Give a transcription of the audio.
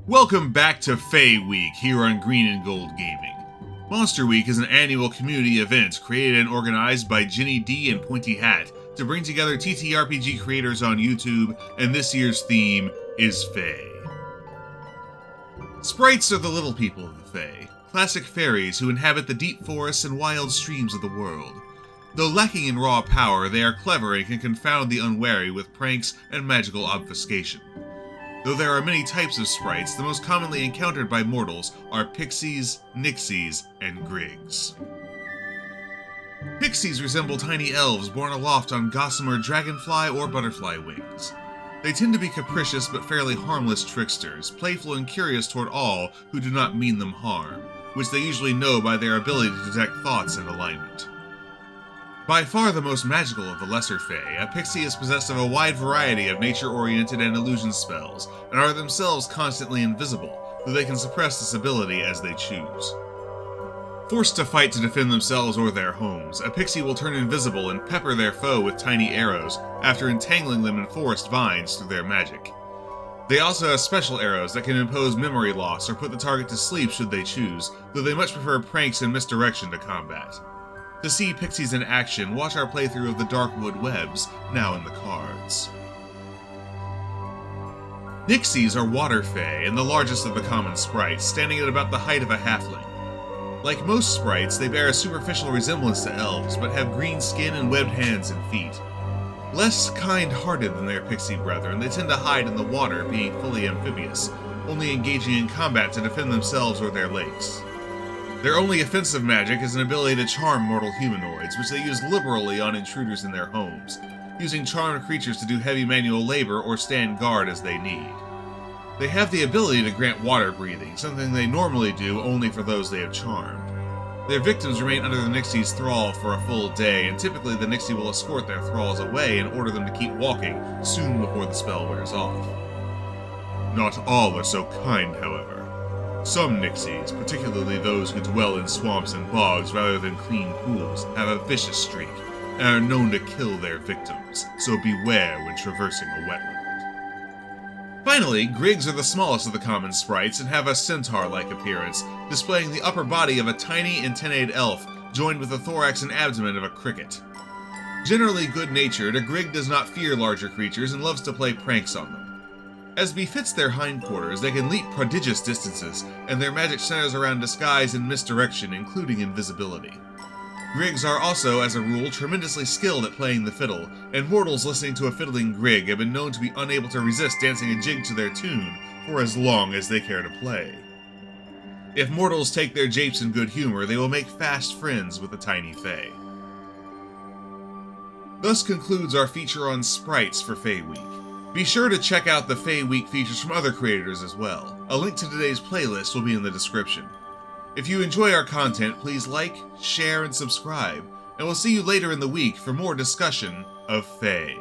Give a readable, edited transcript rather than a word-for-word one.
Welcome back to Fae Week here on Green and Gold Gaming. Monster Week is an annual community event created and organized by Ginny D and Pointy Hat to bring together TTRPG creators on YouTube, and this year's theme is Fae. Sprites are the little people of the Fae, classic fairies who inhabit the deep forests and wild streams of the world. Though lacking in raw power, they are clever and can confound the unwary with pranks and magical obfuscation. Though there are many types of sprites, the most commonly encountered by mortals are Pixies, Nixies, and Grigs. Pixies resemble tiny elves born aloft on gossamer dragonfly or butterfly wings. They tend to be capricious but fairly harmless tricksters, playful and curious toward all who do not mean them harm, which they usually know by their ability to detect thoughts and alignment. By far the most magical of the lesser Fae, a pixie is possessed of a wide variety of nature-oriented and illusion spells, and are themselves constantly invisible, though they can suppress this ability as they choose. Forced to fight to defend themselves or their homes, a pixie will turn invisible and pepper their foe with tiny arrows after entangling them in forest vines through their magic. They also have special arrows that can impose memory loss or put the target to sleep should they choose, though they much prefer pranks and misdirection to combat. To see Pixies in action, watch our playthrough of the Darkwood Webs, now in the cards. Nixies are water fae and the largest of the common sprites, standing at about the height of a halfling. Like most sprites, they bear a superficial resemblance to elves, but have green skin and webbed hands and feet. Less kind-hearted than their pixie brethren, they tend to hide in the water, being fully amphibious, only engaging in combat to defend themselves or their lakes. Their only offensive magic is an ability to charm mortal humanoids, which they use liberally on intruders in their homes, using charmed creatures to do heavy manual labor or stand guard as they need. They have the ability to grant water breathing, something they normally do only for those they have charmed. Their victims remain under the Nixie's thrall for a full day, and typically the Nixie will escort their thralls away and order them to keep walking soon before the spell wears off. Not all are so kind, however. Some Nixies, particularly those who dwell in swamps and bogs rather than clean pools, have a vicious streak, and are known to kill their victims, so beware when traversing a wetland. Finally, Grigs are the smallest of the common sprites and have a centaur-like appearance, displaying the upper body of a tiny antennaed elf, joined with the thorax and abdomen of a cricket. Generally good-natured, a Grig does not fear larger creatures and loves to play pranks on them. As befits their hindquarters, they can leap prodigious distances, and their magic centers around disguise and misdirection, including invisibility. Grigs are also, as a rule, tremendously skilled at playing the fiddle, and mortals listening to a fiddling Grig have been known to be unable to resist dancing a jig to their tune for as long as they care to play. If mortals take their japes in good humor, they will make fast friends with the tiny Fae. Thus concludes our feature on sprites for Fae Week. Be sure to check out the Fae Week features from other creators as well. A link to today's playlist will be in the description. If you enjoy our content, please like, share, and subscribe, and we'll see you later in the week for more discussion of Fae.